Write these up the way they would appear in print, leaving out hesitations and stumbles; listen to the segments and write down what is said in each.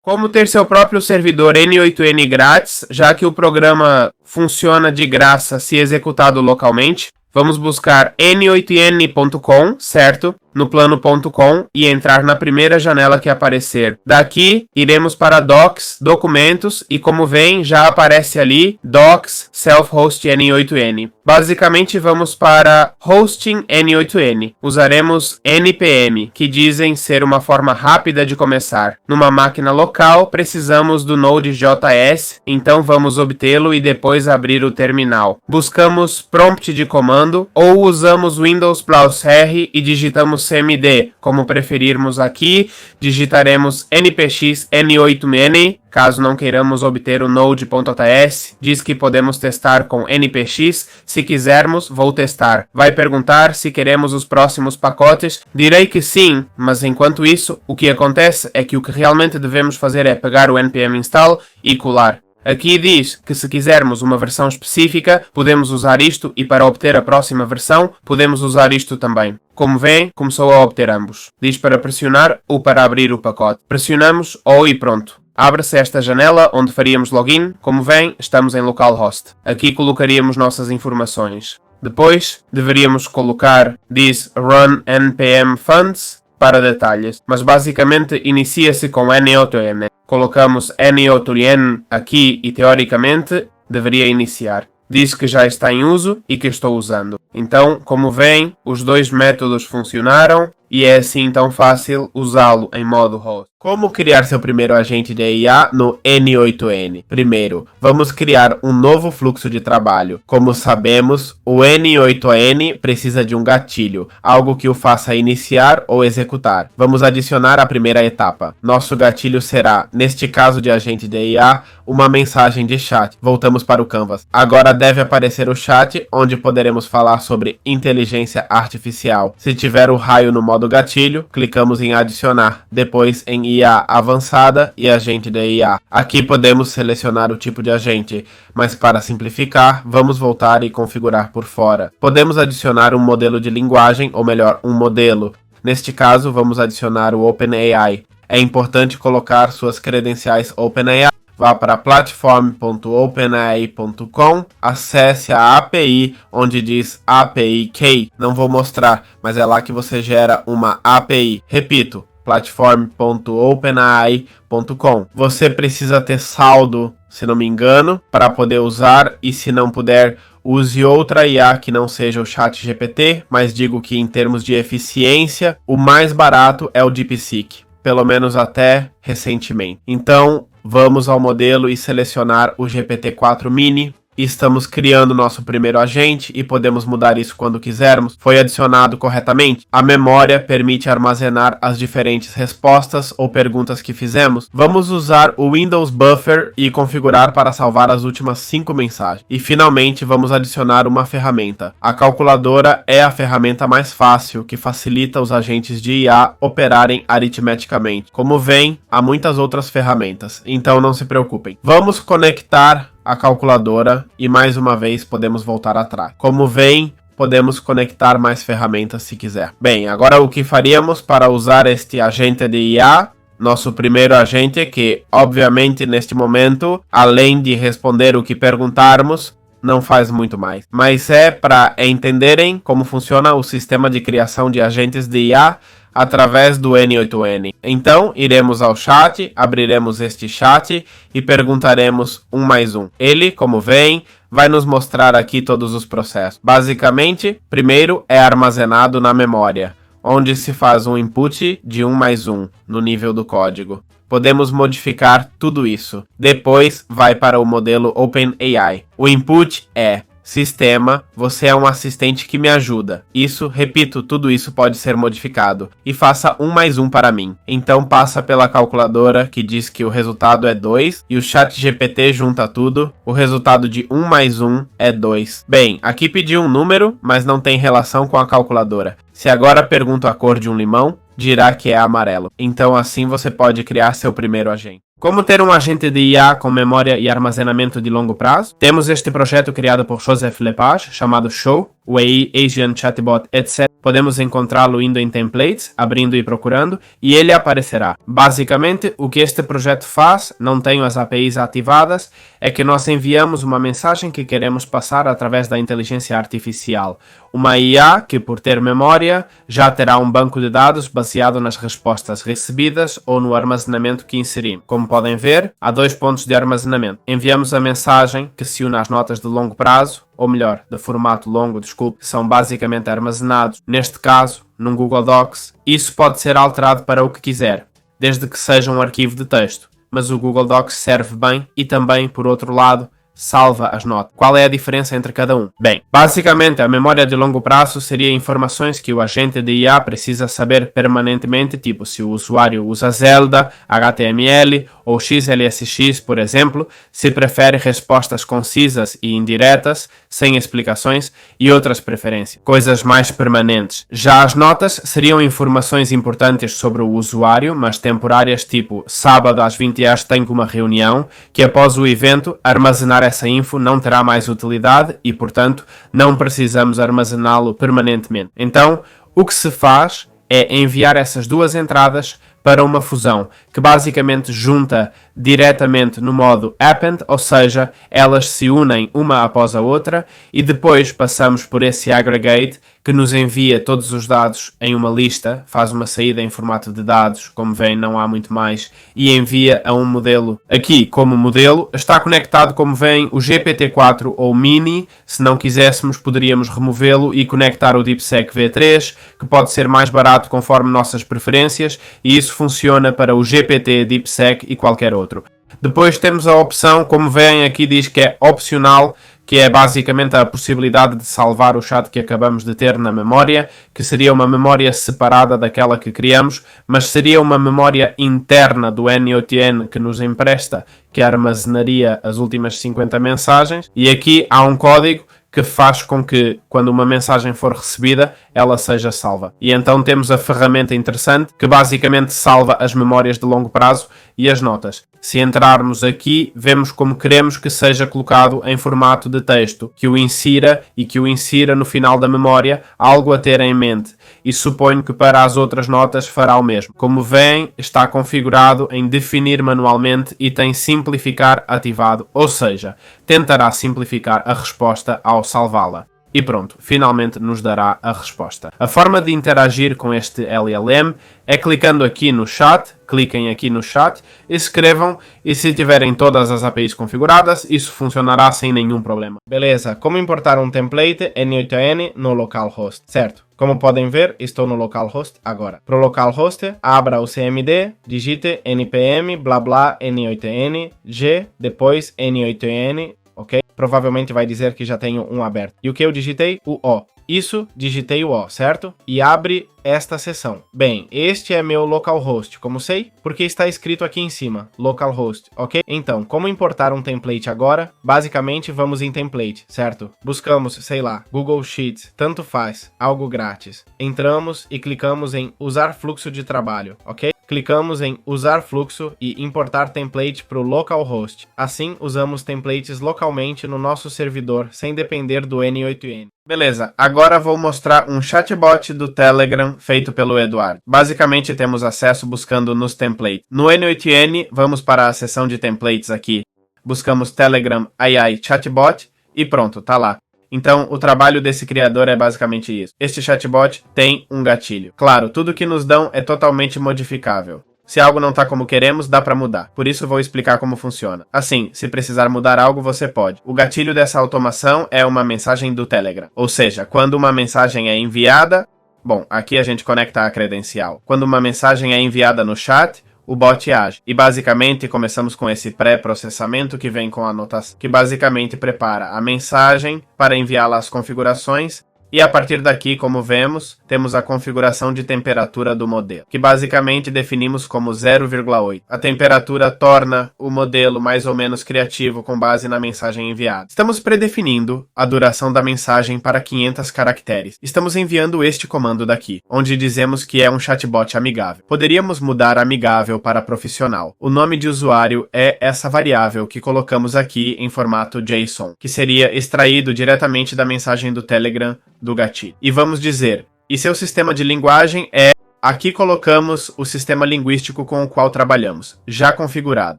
Como ter seu próprio servidor N8N grátis, já que o programa funciona de graça se executado localmente, vamos buscar n8n.com, certo? No plano.com e entrar na primeira janela que aparecer. Daqui, iremos para Docs, Documentos e como vem, já aparece ali Docs Self-Host N8N. Basicamente, vamos para Hosting N8N. Usaremos NPM, que dizem ser uma forma rápida de começar. Numa máquina local, precisamos do Node.js, então vamos obtê-lo e depois abrir o terminal. Buscamos prompt de comando ou usamos Windows+R e digitamos cmd, como preferirmos aqui, digitaremos npx n8n, caso não queiramos obter o node.ts, diz que podemos testar com npx, se quisermos, vou testar. Vai perguntar se queremos os próximos pacotes, direi que sim, mas enquanto isso, o que acontece é que o que realmente devemos fazer é pegar o npm install e colar. Aqui diz que se quisermos uma versão específica, podemos usar isto e para obter a próxima versão, podemos usar isto também. Como vêem, começou a obter ambos. Diz para pressionar ou para abrir o pacote. Pressionamos ou e pronto. Abre-se esta janela onde faríamos login. Como vêem, estamos em localhost. Aqui colocaríamos nossas informações. Depois, deveríamos colocar diz run npm funds para detalhes, mas basicamente inicia-se com N8N. Colocamos N8N aqui e teoricamente deveria iniciar. Diz que já está em uso e que estou usando. Então, como veem, os dois métodos funcionaram e é assim tão fácil usá-lo em modo host. Como criar seu primeiro agente de IA no N8N? Primeiro, vamos criar um novo fluxo de trabalho. Como sabemos, o N8N precisa de um gatilho, algo que o faça iniciar ou executar. Vamos adicionar a primeira etapa. Nosso gatilho será, neste caso de agente de IA, uma mensagem de chat. Voltamos para o Canvas. Agora deve aparecer o chat, onde poderemos falar sobre inteligência artificial. Se tiver o raio no modo gatilho, clicamos em adicionar, depois em IA avançada e agente de IA. Aqui podemos selecionar o tipo de agente, mas para simplificar, vamos voltar e configurar por fora. Podemos adicionar um modelo de linguagem, ou melhor, um modelo. Neste caso, vamos adicionar o OpenAI. É importante colocar suas credenciais OpenAI. Vá para platform.openai.com, acesse a API onde diz API Key. Não vou mostrar, mas é lá que você gera uma API. Repito, platform.openai.com. Você precisa ter saldo, se não me engano, para poder usar, e se não puder, use outra IA que não seja o ChatGPT, mas digo que em termos de eficiência, o mais barato é o DeepSeek, pelo menos até recentemente. Então, vamos ao modelo e selecionar o GPT-4 Mini. Estamos criando nosso primeiro agente e podemos mudar isso quando quisermos. Foi adicionado corretamente? A memória permite armazenar as diferentes respostas ou perguntas que fizemos. Vamos usar o Windows Buffer e configurar para salvar as últimas 5 mensagens. E finalmente vamos adicionar uma ferramenta. A calculadora é a ferramenta mais fácil que facilita os agentes de IA operarem aritmeticamente. Como vem, há muitas outras ferramentas, então não se preocupem. Vamos conectar a calculadora e mais uma vez podemos voltar atrás. Como vem, podemos conectar mais ferramentas se quiser. Bem, agora o que faríamos para usar este agente de IA? Nosso primeiro agente, que obviamente neste momento, além de responder o que perguntarmos, não faz muito mais. Mas é para entenderem como funciona o sistema de criação de agentes de IA através do N8N. Então, iremos ao chat, abriremos este chat e perguntaremos 1 mais 1. Ele, como vem, vai nos mostrar aqui todos os processos. Basicamente, primeiro é armazenado na memória, onde se faz um input de 1 mais 1 no nível do código. Podemos modificar tudo isso. Depois vai para o modelo OpenAI. O input é: sistema, você é um assistente que me ajuda. Isso, repito, tudo isso pode ser modificado. E faça 1 mais 1 para mim. Então passa pela calculadora que diz que o resultado é 2 e o ChatGPT junta tudo. O resultado de 1 mais 1 é 2. Bem, aqui pedi um número, mas não tem relação com a calculadora. Se agora pergunto a cor de um limão, dirá que é amarelo. Então assim você pode criar seu primeiro agente. Como ter um agente de IA com memória e armazenamento de longo prazo? Temos este projeto criado por Joseph Lepage, chamado Show, o AI Asian Chatbot, etc. Podemos encontrá-lo indo em Templates, abrindo e procurando, e ele aparecerá. Basicamente, o que este projeto faz, não tenho as APIs ativadas, é que nós enviamos uma mensagem que queremos passar através da inteligência artificial. Uma IA que, por ter memória, já terá um banco de dados baseado nas respostas recebidas ou no armazenamento que inserimos. Como podem ver, há 2 pontos de armazenamento. Enviamos a mensagem que se une às notas de longo prazo, ou melhor, de formato longo, desculpe, que são basicamente armazenados, neste caso, num Google Docs. Isso pode ser alterado para o que quiser, desde que seja um arquivo de texto, mas o Google Docs serve bem e também, por outro lado, salva as notas. Qual é a diferença entre cada um? Bem, basicamente a memória de longo prazo seria informações que o agente de IA precisa saber permanentemente, tipo se o usuário usa Zelda, HTML ou XLSX, por exemplo, se prefere respostas concisas e indiretas, sem explicações e outras preferências, coisas mais permanentes. Já as notas seriam informações importantes sobre o usuário, mas temporárias, tipo sábado às 20 horas tenho uma reunião, que após o evento armazenar essa info não terá mais utilidade e, portanto, não precisamos armazená-lo permanentemente. Então, o que se faz é enviar essas duas entradas para uma fusão, que basicamente junta diretamente no modo append, ou seja, elas se unem uma após a outra e depois passamos por esse aggregate que nos envia todos os dados em uma lista, faz uma saída em formato de dados, como veem não há muito mais, e envia a um modelo. Aqui, como modelo, está conectado, como veem, o GPT-4 ou Mini. Se não quiséssemos, poderíamos removê-lo e conectar o DeepSeek V3, que pode ser mais barato conforme nossas preferências, e isso funciona para o GPT, DeepSeek e qualquer outro. Depois temos a opção, como veem aqui diz que é opcional, que é basicamente a possibilidade de salvar o chat que acabamos de ter na memória, que seria uma memória separada daquela que criamos, mas seria uma memória interna do N8N que nos empresta, que armazenaria as últimas 50 mensagens. E aqui há um código que faz com que, quando uma mensagem for recebida, ela seja salva. E então temos a ferramenta interessante, que basicamente salva as memórias de longo prazo e as notas. Se entrarmos aqui, vemos como queremos que seja colocado em formato de texto, que o insira no final da memória, algo a ter em mente. E suponho que para as outras notas fará o mesmo. Como veem, está configurado em definir manualmente e tem simplificar ativado, ou seja, tentará simplificar a resposta ao salvá-la. E pronto, finalmente nos dará a resposta. A forma de interagir com este LLM é clicando aqui no chat, cliquem aqui no chat, escrevam e se tiverem todas as APIs configuradas, isso funcionará sem nenhum problema. Beleza, como importar um template N8N no localhost, certo? Como podem ver, estou no localhost agora. Para o localhost, abra o CMD, digite npm blá blá n8n g, depois n8n, ok? Provavelmente vai dizer que já tenho um aberto. E o que eu digitei? O O. Isso, digitei o O, certo? E abre esta seção. Bem, este é meu localhost, como sei? Porque está escrito aqui em cima, localhost, ok? Então, como importar um template agora? Basicamente, vamos em template, certo? Buscamos, sei lá, Google Sheets, tanto faz, algo grátis. Entramos e clicamos em usar fluxo de trabalho, ok? Clicamos em usar fluxo e importar template para o localhost. Assim, usamos templates localmente no nosso servidor, sem depender do N8N. Beleza, agora vou mostrar um chatbot do Telegram feito pelo Eduardo. Basicamente temos acesso buscando nos templates. No N8N, vamos para a seção de templates aqui. Buscamos Telegram AI Chatbot e pronto, tá lá. Então, o trabalho desse criador é basicamente isso. Este chatbot tem um gatilho. Claro, tudo que nos dão é totalmente modificável. Se algo não está como queremos, dá para mudar. Por isso vou explicar como funciona. Assim, se precisar mudar algo, você pode. O gatilho dessa automação é uma mensagem do Telegram. Ou seja, quando uma mensagem é enviada... Bom, aqui a gente conecta a credencial. Quando uma mensagem é enviada no chat, o bot age. E basicamente começamos com esse pré-processamento que vem com a anotação, que basicamente prepara a mensagem para enviá-la às configurações E a partir daqui, como vemos, temos a configuração de temperatura do modelo, que basicamente definimos como 0,8. A temperatura torna o modelo mais ou menos criativo com base na mensagem enviada. Estamos predefinindo a duração da mensagem para 500 caracteres. Estamos enviando este comando daqui, onde dizemos que é um chatbot amigável. Poderíamos mudar amigável para profissional. O nome de usuário é essa variável que colocamos aqui em formato JSON, que seria extraído diretamente da mensagem do Telegram do gatilho. E vamos dizer, e seu sistema de linguagem é... Aqui colocamos o sistema linguístico com o qual trabalhamos, já configurado.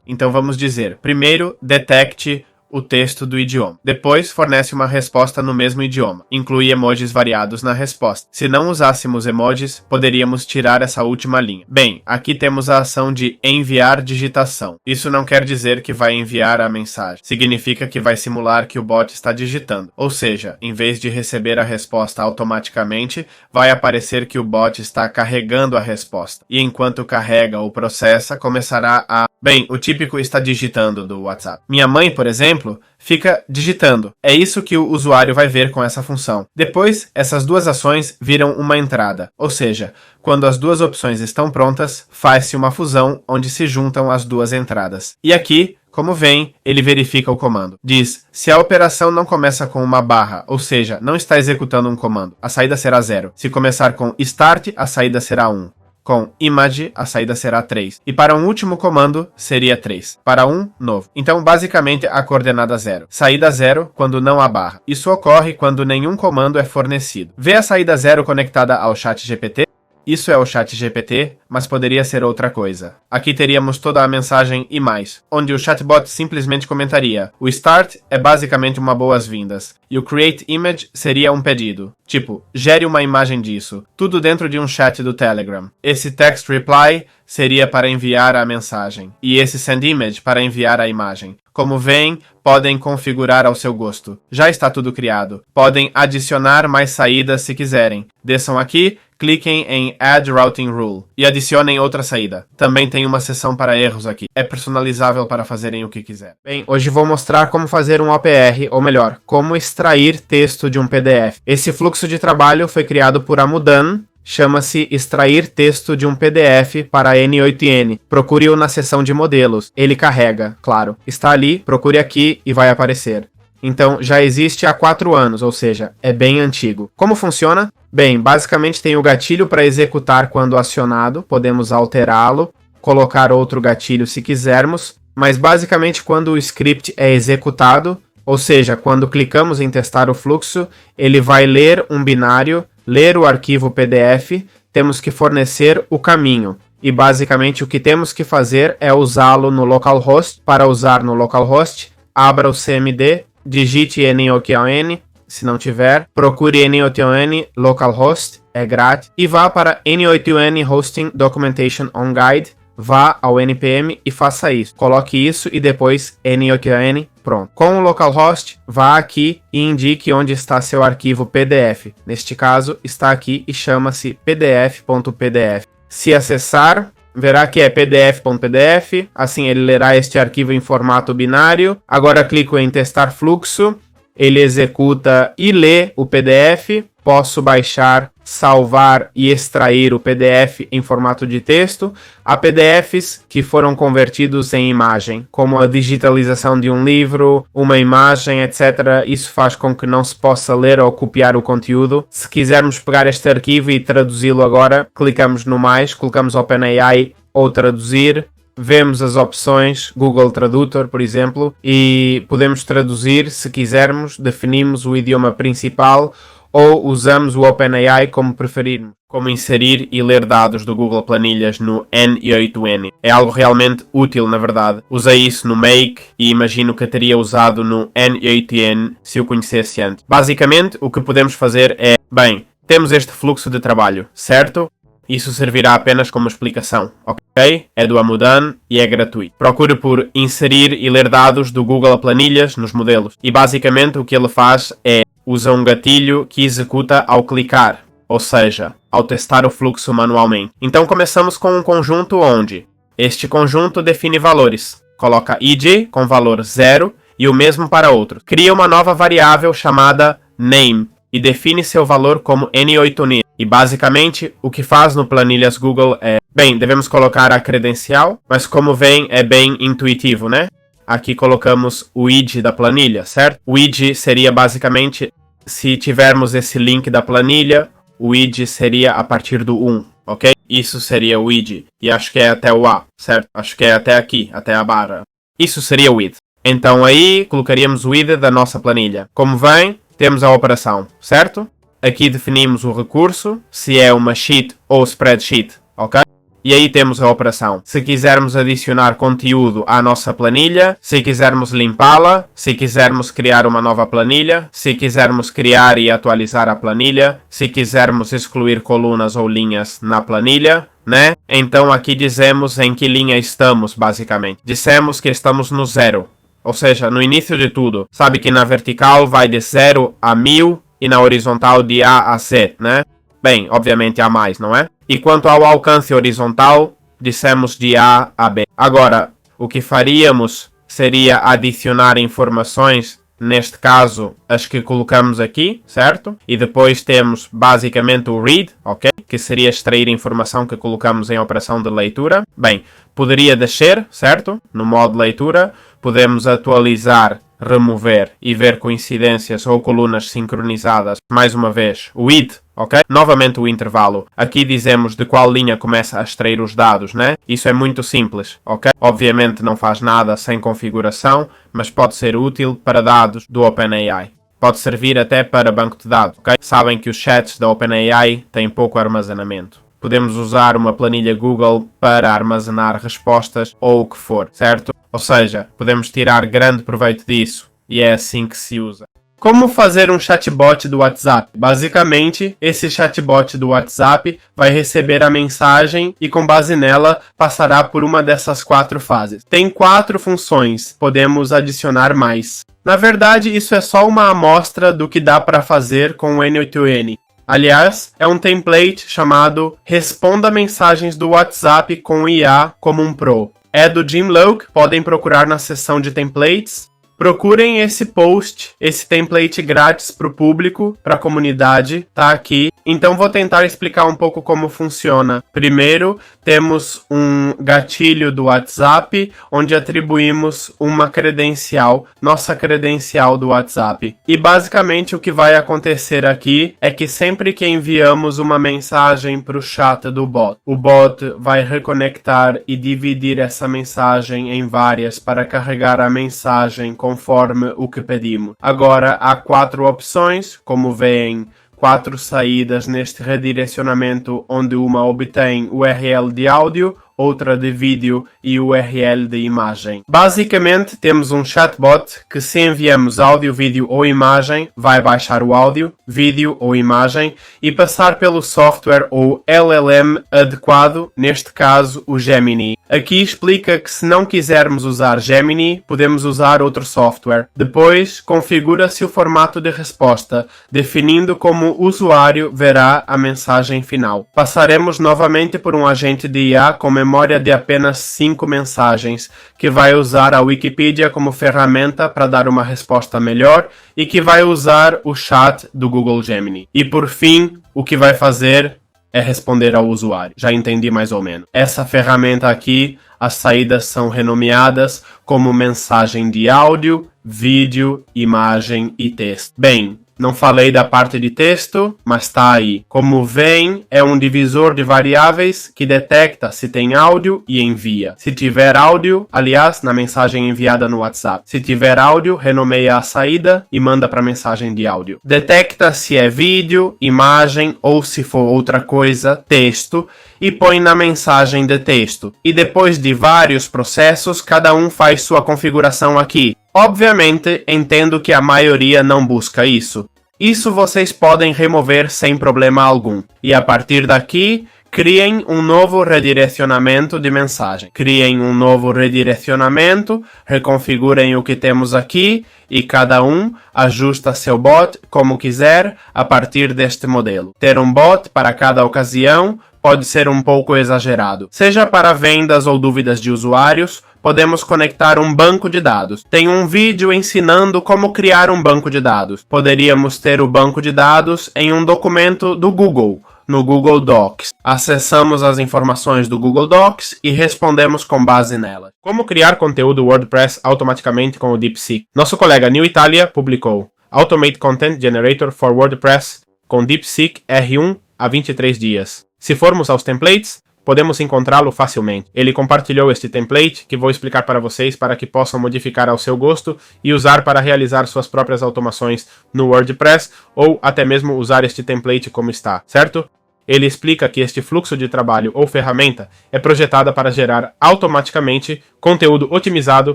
Então vamos dizer, primeiro, detecte o texto do idioma. Depois, fornece uma resposta no mesmo idioma. Inclui emojis variados na resposta. Se não usássemos emojis, poderíamos tirar essa última linha. Bem, aqui temos a ação de enviar digitação. Isso não quer dizer que vai enviar a mensagem. Significa que vai simular que o bot está digitando. Ou seja, em vez de receber a resposta automaticamente, vai aparecer que o bot está carregando a resposta. E enquanto carrega ou processa, começará a... Bem, o típico está digitando do WhatsApp. Minha mãe, por exemplo, fica digitando. É isso que o usuário vai ver com essa função. Depois, essas duas ações viram uma entrada. Ou seja, quando as duas opções estão prontas, faz-se uma fusão onde se juntam as duas entradas. E aqui, como vem, ele verifica o comando. Diz, se a operação não começa com uma barra, ou seja, não está executando um comando, a saída será 0. Se começar com start, a saída será 1. Com image, a saída será 3. E para um último comando, seria 3. Para um novo. Então, basicamente, a coordenada 0. Saída 0 quando não há barra. Isso ocorre quando nenhum comando é fornecido. Vê a saída 0 conectada ao ChatGPT? Isso é o ChatGPT, mas poderia ser outra coisa. Aqui teríamos toda a mensagem e mais, onde o chatbot simplesmente comentaria: o start é basicamente uma boas-vindas, e o create image seria um pedido, tipo, gere uma imagem disso, tudo dentro de um chat do Telegram. Esse text reply seria para enviar a mensagem, e esse send image para enviar a imagem. Como veem, podem configurar ao seu gosto. Já está tudo criado. Podem adicionar mais saídas se quiserem. Desçam aqui, cliquem em Add Routing Rule e adicionem outra saída. Também tem uma seção para erros aqui. É personalizável para fazerem o que quiser. Bem, hoje vou mostrar como fazer um OPR, ou melhor, como extrair texto de um PDF. Esse fluxo de trabalho foi criado por Amudan. Chama-se extrair texto de um PDF para N8N. Procure-o na seção de modelos. Ele carrega, claro. Está ali, procure aqui e vai aparecer. Então, já existe há 4 anos, ou seja, é bem antigo. Como funciona? Bem, basicamente tem o gatilho para executar quando acionado. Podemos alterá-lo, colocar outro gatilho se quisermos. Mas basicamente quando o script é executado, ou seja, quando clicamos em testar o fluxo, ele vai ler um binário, ler o arquivo PDF, temos que fornecer o caminho. E basicamente o que temos que fazer é usá-lo no localhost. Para usar no localhost, abra o CMD, digite N8N, se não tiver, procure N8N localhost, é grátis, e vá para N8N Hosting Documentation on Guide, vá ao NPM e faça isso. Coloque isso e depois N8N, pronto. Com o localhost, vá aqui e indique onde está seu arquivo PDF. Neste caso, está aqui e chama-se pdf.pdf. Se acessar, verá que é pdf.pdf, assim ele lerá este arquivo em formato binário. Agora clico em testar fluxo, ele executa e lê o PDF. Posso baixar, salvar e extrair o PDF em formato de texto. Há PDFs que foram convertidos em imagem, como a digitalização de um livro, uma imagem, etc. Isso faz com que não se possa ler ou copiar o conteúdo. Se quisermos pegar este arquivo e traduzi-lo agora, clicamos no mais, colocamos OpenAI ou traduzir. Vemos as opções, Google Tradutor, por exemplo, e podemos traduzir se quisermos, definimos o idioma principal ou usamos o OpenAI como preferirmos, como inserir e ler dados do Google Planilhas no N8N. É algo realmente útil, na verdade. Usei isso no Make e imagino que teria usado no N8N se o conhecesse antes. Basicamente, o que podemos fazer é, bem, temos este fluxo de trabalho, certo? Isso servirá apenas como explicação, ok? É do Amudan e é gratuito. Procure por inserir e ler dados do Google Planilhas nos modelos. E basicamente o que ele faz é usa um gatilho que executa ao clicar, ou seja, ao testar o fluxo manualmente. Então começamos com um conjunto onde este conjunto define valores. Coloca id com valor 0 e o mesmo para outro. Cria uma nova variável chamada name. e define seu valor como N8N. E basicamente, o que faz no Planilhas Google é... Bem, devemos colocar a credencial, mas como vem, é bem intuitivo, né? Aqui colocamos o ID da planilha, certo? O ID seria basicamente, se tivermos esse link da planilha, o ID seria a partir do 1, ok? Isso seria o ID. E acho que é até o A, certo? Acho que é até aqui, até a barra. Isso seria o ID. Então aí, colocaríamos o ID da nossa planilha. Como vem, temos a operação, certo? Aqui definimos o recurso, se é uma sheet ou spreadsheet, ok? E aí temos a operação. Se quisermos adicionar conteúdo à nossa planilha, se quisermos limpá-la, se quisermos criar uma nova planilha, se quisermos criar e atualizar a planilha, se quisermos excluir colunas ou linhas na planilha, né? Então aqui dizemos em que linha estamos, basicamente. Dissemos que estamos no 0, ou seja, no início de tudo. Sabe que na vertical vai de 0 a 1000 e na horizontal de A a Z, né? Bem, obviamente a mais, não é? E quanto ao alcance horizontal, dissemos de A a B. Agora, o que faríamos seria adicionar informações, neste caso, as que colocamos aqui, certo? E depois temos basicamente o read, ok? Que seria extrair informação que colocamos em operação de leitura. Bem, poderia descer, certo? No modo leitura, podemos atualizar, remover e ver coincidências ou colunas sincronizadas. Mais uma vez, o id, ok? Novamente o intervalo. Aqui dizemos de qual linha começa a extrair os dados, né? Isso é muito simples, ok? Obviamente não faz nada sem configuração, mas pode ser útil para dados do OpenAI. Pode servir até para banco de dados, ok? Sabem que os chats da OpenAI têm pouco armazenamento. Podemos usar uma planilha Google para armazenar respostas ou o que for, certo? Ou seja, podemos tirar grande proveito disso e é assim que se usa. Como fazer um chatbot do WhatsApp? Basicamente, esse chatbot do WhatsApp vai receber a mensagem e com base nela passará por uma dessas 4 fases. Tem 4 funções, podemos adicionar mais. Na verdade, isso é só uma amostra do que dá para fazer com o N8N. Aliás, é um template chamado Responda Mensagens do WhatsApp com IA como um Pro. É do Jim Logue, podem procurar na seção de templates. Procurem esse post, esse template grátis para o público, para a comunidade, tá aqui. Então vou tentar explicar um pouco como funciona. Primeiro, temos um gatilho do WhatsApp, onde atribuímos uma credencial, nossa credencial do WhatsApp. E basicamente o que vai acontecer aqui é que sempre que enviamos uma mensagem para o chat do bot, o bot vai reconectar e dividir essa mensagem em várias para carregar a mensagem conforme o que pedimos. Agora há 4 opções, como veem, 4 saídas neste redirecionamento, onde uma obtém URL de áudio, outra de vídeo e URL de imagem. Basicamente, temos um chatbot que, se enviamos áudio, vídeo ou imagem, vai baixar o áudio, vídeo ou imagem e passar pelo software ou LLM adequado, neste caso o Gemini. Aqui explica que, se não quisermos usar Gemini, podemos usar outro software. Depois, configura-se o formato de resposta, definindo como o usuário verá a mensagem final. Passaremos novamente por um agente de IA com memória de apenas 5 mensagens, que vai usar a Wikipedia como ferramenta para dar uma resposta melhor e que vai usar o chat do Google Gemini. E por fim, o que vai fazer é responder ao usuário. Já entendi mais ou menos. Essa ferramenta aqui, as saídas são renomeadas como mensagem de áudio, vídeo, imagem e texto. Bem, não falei da parte de texto, mas está aí. Como veem, é um divisor de variáveis que detecta se tem áudio e envia. Se tiver áudio, aliás, na mensagem enviada no WhatsApp. Se tiver áudio, renomeia a saída e manda para a mensagem de áudio. Detecta se é vídeo, imagem ou, se for outra coisa, texto, e põe na mensagem de texto. E depois de vários processos, cada um faz sua configuração aqui. Obviamente, entendo que a maioria não busca isso. Isso vocês podem remover sem problema algum. E a partir daqui, criem um novo redirecionamento de mensagem. Criem um novo redirecionamento, reconfigurem o que temos aqui e cada um ajusta seu bot como quiser a partir deste modelo. Ter um bot para cada ocasião pode ser um pouco exagerado. Seja para vendas ou dúvidas de usuários, podemos conectar um banco de dados. Tem um vídeo ensinando como criar um banco de dados. Poderíamos ter o banco de dados em um documento do Google, no Google Docs. Acessamos as informações do Google Docs e respondemos com base nelas. Como criar conteúdo WordPress automaticamente com o DeepSeek? Nosso colega Neil Italia publicou Automate Content Generator for WordPress com DeepSeek R1 há 23 dias. Se formos aos templates, podemos encontrá-lo facilmente. Ele compartilhou este template que vou explicar para vocês para que possam modificar ao seu gosto e usar para realizar suas próprias automações no WordPress ou até mesmo usar este template como está, certo? Ele explica que este fluxo de trabalho ou ferramenta é projetada para gerar automaticamente conteúdo otimizado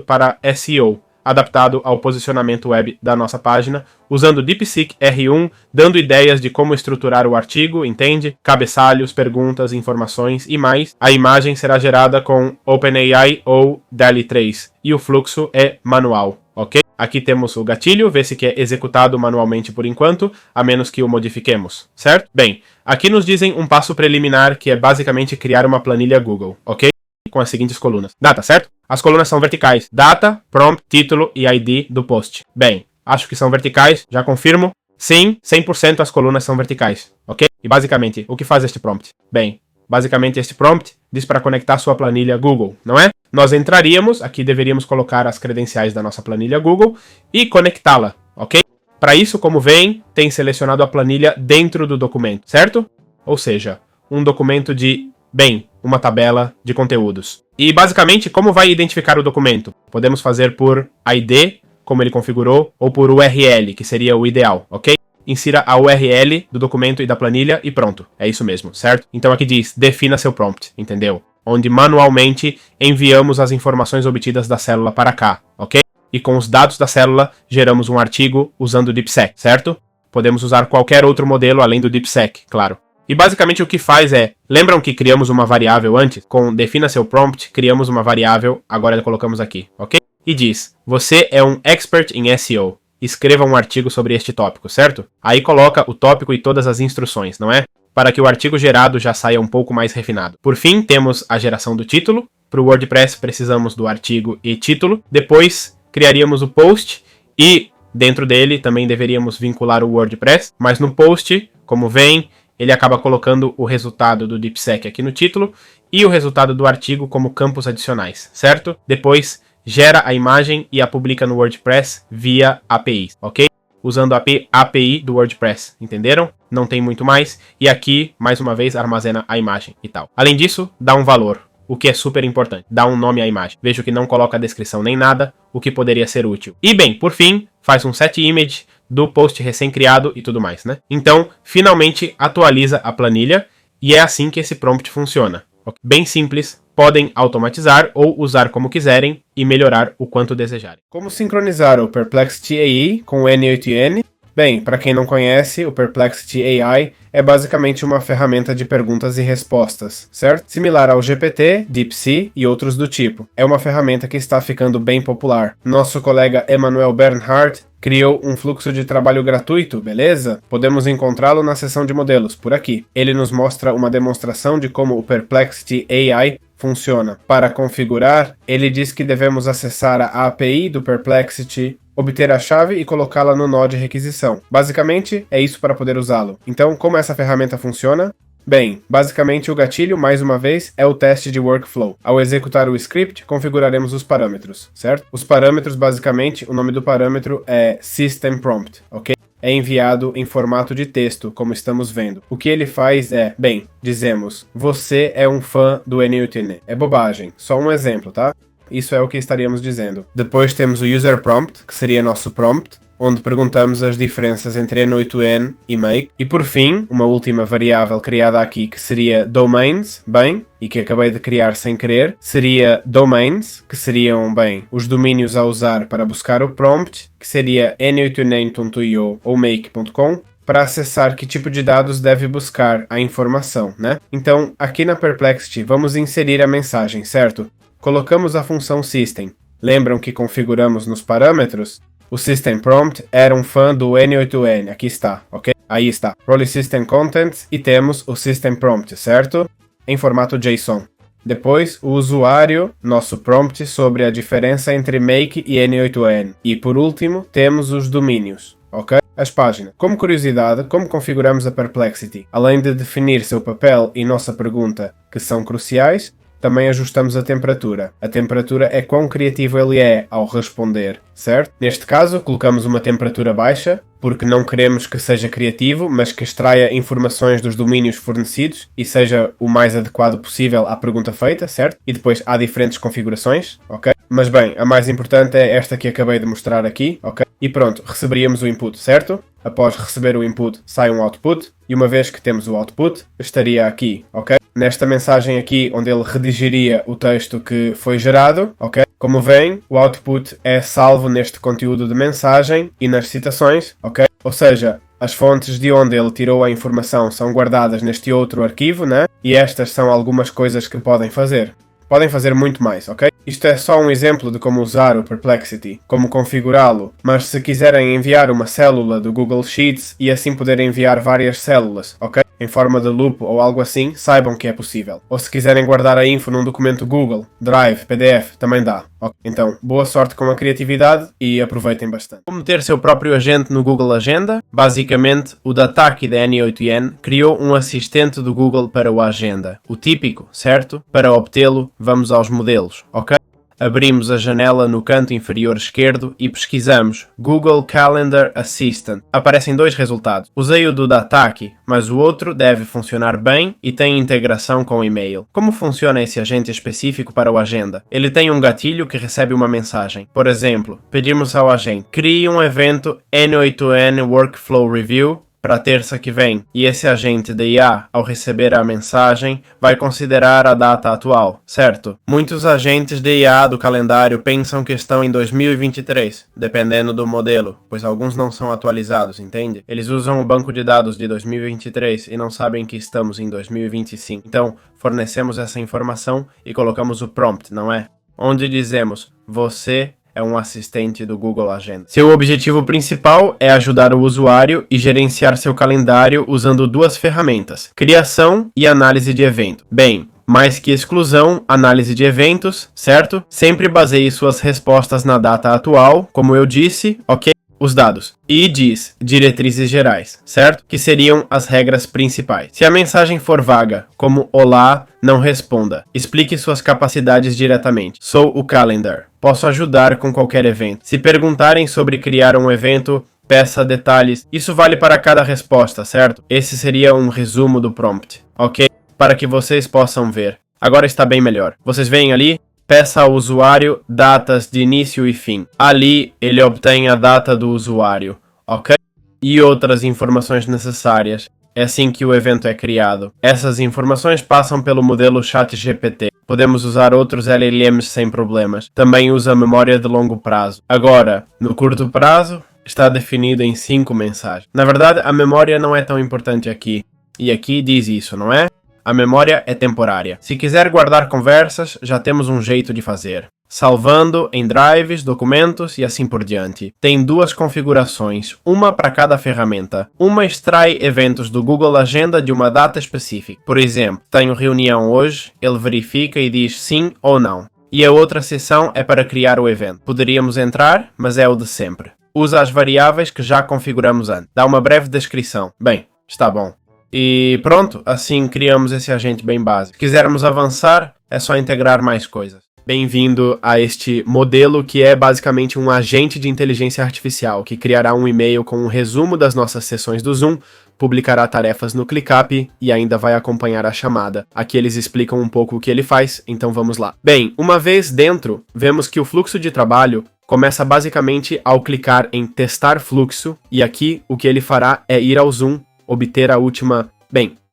para SEO, adaptado ao posicionamento web da nossa página, usando DeepSeek R1, dando ideias de como estruturar o artigo, entende? Cabeçalhos, perguntas, informações e mais. A imagem será gerada com OpenAI ou DALL-E 3 e o fluxo é manual, ok? Aqui temos o gatilho, vê-se que é executado manualmente por enquanto, a menos que o modifiquemos, certo? Bem, aqui nos dizem um passo preliminar que é basicamente criar uma planilha Google, ok? Com as seguintes colunas. Data, certo? As colunas são verticais. Data, prompt, título e ID do post. Bem, acho que são verticais, já confirmo. Sim, 100% as colunas são verticais, ok? E basicamente, o que faz este prompt? Bem, basicamente este prompt diz para conectar sua planilha Google, não é? Nós entraríamos, aqui deveríamos colocar as credenciais da nossa planilha Google e conectá-la, ok? Para isso, como veem, tem selecionado a planilha dentro do documento, certo? Ou seja, um documento de, bem, uma tabela de conteúdos. E basicamente, como vai identificar o documento? Podemos fazer por ID, como ele configurou, ou por URL, que seria o ideal, ok? Insira a URL do documento e da planilha e pronto. É isso mesmo, certo? Então aqui diz, defina seu prompt, entendeu? Onde manualmente enviamos as informações obtidas da célula para cá, ok? E com os dados da célula, geramos um artigo usando o DeepSeek, certo? Podemos usar qualquer outro modelo além do DeepSeek, claro. E basicamente o que faz é, lembram que criamos uma variável antes? Com defina seu prompt, criamos uma variável, agora colocamos aqui, ok? E diz, você é um expert em SEO. Escreva um artigo sobre este tópico, certo? Aí coloca o tópico e todas as instruções, não é? Para que o artigo gerado já saia um pouco mais refinado. Por fim, temos a geração do título. Para o WordPress precisamos do artigo e título. Depois, criaríamos o post e dentro dele também deveríamos vincular o WordPress. Mas no post, como vem, ele acaba colocando o resultado do DeepSeek aqui no título e o resultado do artigo como campos adicionais, certo? Depois, gera a imagem e a publica no WordPress via APIs, ok? Usando a API do WordPress, entenderam? Não tem muito mais. E aqui, mais uma vez, armazena a imagem e tal. Além disso, dá um valor, o que é super importante. Dá um nome à imagem. Vejo que não coloca a descrição nem nada, o que poderia ser útil. E bem, por fim, faz um set image do post recém-criado e tudo mais, né? Então, finalmente atualiza a planilha e é assim que esse prompt funciona. Okay? Bem simples, podem automatizar ou usar como quiserem e melhorar o quanto desejarem. Como sincronizar o Perplexity AI com o N8N? Bem, para quem não conhece, o Perplexity AI é basicamente uma ferramenta de perguntas e respostas, certo? Similar ao GPT, DeepSeek e outros do tipo. É uma ferramenta que está ficando bem popular. Nosso colega Emanuel Bernhardt criou um fluxo de trabalho gratuito, beleza? Podemos encontrá-lo na seção de modelos, por aqui. Ele nos mostra uma demonstração de como o Perplexity AI funciona. Para configurar, ele diz que devemos acessar a API do Perplexity, obter a chave e colocá-la no nó de requisição. Basicamente, é isso para poder usá-lo. Então, como essa ferramenta funciona? Bem, basicamente o gatilho, mais uma vez, é o teste de workflow. Ao executar o script, configuraremos os parâmetros, certo? Os parâmetros, basicamente, o nome do parâmetro é System Prompt, ok? É enviado em formato de texto, como estamos vendo. O que ele faz é, bem, dizemos, você é um fã do N8N. É bobagem, só um exemplo, tá? Isso é o que estaríamos dizendo. Depois temos o User Prompt, que seria nosso prompt, onde perguntamos as diferenças entre N8N e Make. E por fim, uma última variável criada aqui, que seria Domains, bem, e que acabei de criar sem querer, seria Domains, que seriam, bem, os domínios a usar para buscar o prompt, que seria n8n.io ou make.com, para acessar que tipo de dados deve buscar a informação, né? Então, aqui na Perplexity, vamos inserir a mensagem, certo? Colocamos a função System. Lembram que configuramos nos parâmetros? O System Prompt era um fã do N8N. Aqui está, ok? Aí está. Role System Contents e temos o System Prompt, certo? Em formato JSON. Depois, o usuário, nosso prompt sobre a diferença entre make e N8N. E por último, temos os domínios. Ok? As páginas. Como curiosidade, como configuramos a Perplexity? Além de definir seu papel e nossa pergunta, que são cruciais, também ajustamos a temperatura. A temperatura é quão criativo ele é ao responder, certo? Neste caso, colocamos uma temperatura baixa, porque não queremos que seja criativo, mas que extraia informações dos domínios fornecidos e seja o mais adequado possível à pergunta feita, certo? E depois há diferentes configurações, ok? Mas bem, a mais importante é esta que acabei de mostrar aqui, ok? E pronto, receberíamos o input, certo? Após receber o input, sai um output, e uma vez que temos o output, estaria aqui, ok? Nesta mensagem aqui, onde ele redigiria o texto que foi gerado, ok? Como veem, o output é salvo neste conteúdo de mensagem e nas citações, ok? Ou seja, as fontes de onde ele tirou a informação são guardadas neste outro arquivo, né? E estas são algumas coisas que podem fazer. Podem fazer muito mais, ok? Isto é só um exemplo de como usar o Perplexity, como configurá-lo, mas se quiserem enviar uma célula do Google Sheets e assim poderem enviar várias células, ok? Em forma de loop ou algo assim, saibam que é possível. Ou se quiserem guardar a info num documento Google, Drive, PDF, também dá. Okay? Então, boa sorte com a criatividade e aproveitem bastante. Como ter seu próprio agente no Google Agenda? Basicamente, o Dataki da N8N criou um assistente do Google para o Agenda. O típico, certo? Para obtê-lo, vamos aos modelos, ok? Abrimos a janela no canto inferior esquerdo e pesquisamos Google Calendar Assistant. Aparecem dois resultados. Usei o do Dataki, mas o outro deve funcionar bem e tem integração com o e-mail. Como funciona esse agente específico para o Agenda? Ele tem um gatilho que recebe uma mensagem. Por exemplo, pedimos ao agente: crie um evento N8N Workflow Review para terça que vem, e esse agente de IA, ao receber a mensagem, vai considerar a data atual, certo? Muitos agentes de IA do calendário pensam que estão em 2023, dependendo do modelo, pois alguns não são atualizados, entende? Eles usam o banco de dados de 2023 e não sabem que estamos em 2025. Então, fornecemos essa informação e colocamos o prompt, não é? Onde dizemos: você é um assistente do Google Agenda. Seu objetivo principal é ajudar o usuário e gerenciar seu calendário usando duas ferramentas: criação e análise de evento. Bem, mais que exclusão, análise de eventos, certo? Sempre baseie suas respostas na data atual, como eu disse, ok? Os dados. E diz diretrizes gerais, certo? Que seriam as regras principais. Se a mensagem for vaga, como olá, não responda. Explique suas capacidades diretamente. Sou o calendar. Posso ajudar com qualquer evento. Se perguntarem sobre criar um evento, peça detalhes. Isso vale para cada resposta, certo? Esse seria um resumo do prompt, ok? Para que vocês possam ver. Agora está bem melhor. Vocês veem ali? Peça ao usuário datas de início e fim. Ali ele obtém a data do usuário, ok? E outras informações necessárias. É assim que o evento é criado. Essas informações passam pelo modelo ChatGPT. Podemos usar outros LLMs sem problemas. Também usa memória de longo prazo. Agora, no curto prazo, está definido em 5 mensagens. Na verdade, a memória não é tão importante aqui. E aqui diz isso, não é? A memória é temporária. Se quiser guardar conversas, já temos um jeito de fazer. Salvando em drives, documentos e assim por diante. Tem duas configurações, uma para cada ferramenta. Uma extrai eventos do Google Agenda de uma data específica. Por exemplo, tenho reunião hoje, ele verifica e diz sim ou não. E a outra seção é para criar o evento. Poderíamos entrar, mas é o de sempre. Usa as variáveis que já configuramos antes. Dá uma breve descrição. Bem, está bom. E pronto, assim criamos esse agente bem básico. Se quisermos avançar, é só integrar mais coisas. Bem-vindo a este modelo que é basicamente um agente de inteligência artificial, que criará um e-mail com um resumo das nossas sessões do Zoom, publicará tarefas no ClickUp e ainda vai acompanhar a chamada. Aqui eles explicam um pouco o que ele faz, então vamos lá. Bem, uma vez dentro, vemos que o fluxo de trabalho começa basicamente ao clicar em testar fluxo, e aqui o que ele fará é ir ao Zoom, obter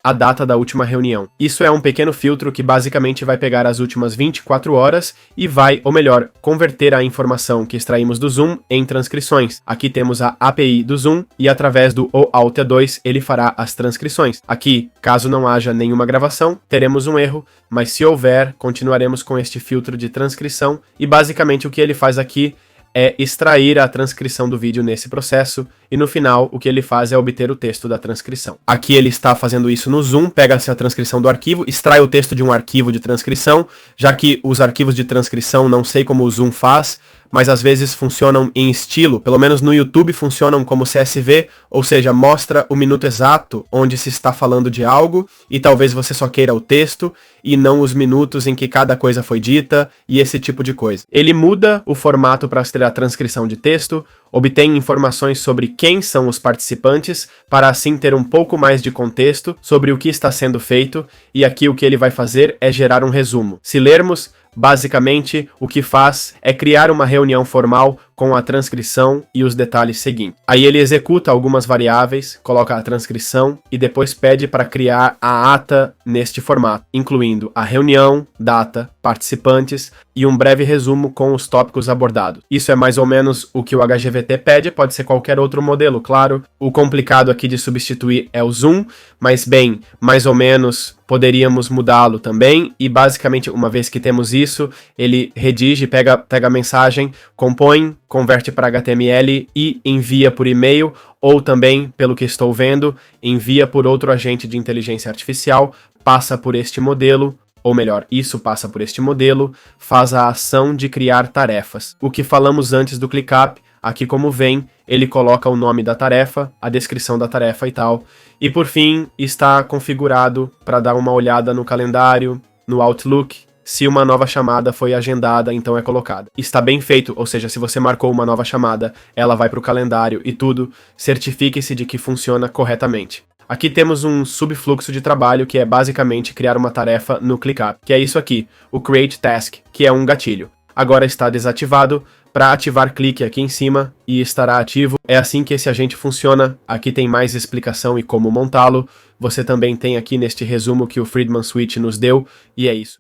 a data da última reunião. Isso é um pequeno filtro que basicamente vai pegar as últimas 24 horas e vai, ou melhor, converter a informação que extraímos do Zoom em transcrições. Aqui temos a API do Zoom e através do OAuth 2 ele fará as transcrições. Aqui, caso não haja nenhuma gravação, teremos um erro, mas se houver, continuaremos com este filtro de transcrição e basicamente o que ele faz aqui é extrair a transcrição do vídeo nesse processo, e no final o que ele faz é obter o texto da transcrição. Aqui ele está fazendo isso no Zoom, pega-se a transcrição do arquivo, extrai o texto de um arquivo de transcrição, já que os arquivos de transcrição não sei como o Zoom faz, mas às vezes funcionam em estilo, pelo menos no YouTube funcionam como CSV, ou seja, mostra o minuto exato onde se está falando de algo, e talvez você só queira o texto, e não os minutos em que cada coisa foi dita, e esse tipo de coisa. Ele muda o formato para ter a transcrição de texto, obtém informações sobre quem são os participantes, para assim ter um pouco mais de contexto sobre o que está sendo feito, e aqui o que ele vai fazer é gerar um resumo. Se lermos, basicamente, o que faz é criar uma reunião formal com a transcrição e os detalhes seguintes. Aí ele executa algumas variáveis, coloca a transcrição e depois pede para criar a ata neste formato, incluindo a reunião, data, participantes e um breve resumo com os tópicos abordados. Isso é mais ou menos o que o HGVT pede, pode ser qualquer outro modelo, claro. O complicado aqui de substituir é o Zoom, mas bem, mais ou menos poderíamos mudá-lo também, e basicamente, uma vez que temos isso, ele redige, pega a mensagem, compõe, converte para HTML e envia por e-mail, ou também, pelo que estou vendo, envia por outro agente de inteligência artificial, passa por este modelo, ou melhor, isso passa por este modelo, faz a ação de criar tarefas. O que falamos antes do ClickUp, aqui como vem, ele coloca o nome da tarefa, a descrição da tarefa e tal. E por fim, está configurado para dar uma olhada no calendário, no Outlook, se uma nova chamada foi agendada, então é colocada. Está bem feito, ou seja, se você marcou uma nova chamada, ela vai para o calendário e tudo, certifique-se de que funciona corretamente. Aqui temos um subfluxo de trabalho que é basicamente criar uma tarefa no ClickUp, que é isso aqui, o Create Task, que é um gatilho. Agora está desativado. Para ativar, clique aqui em cima e estará ativo. É assim que esse agente funciona. Aqui tem mais explicação e como montá-lo. Você também tem aqui neste resumo que o Friedman Switch nos deu, e é isso.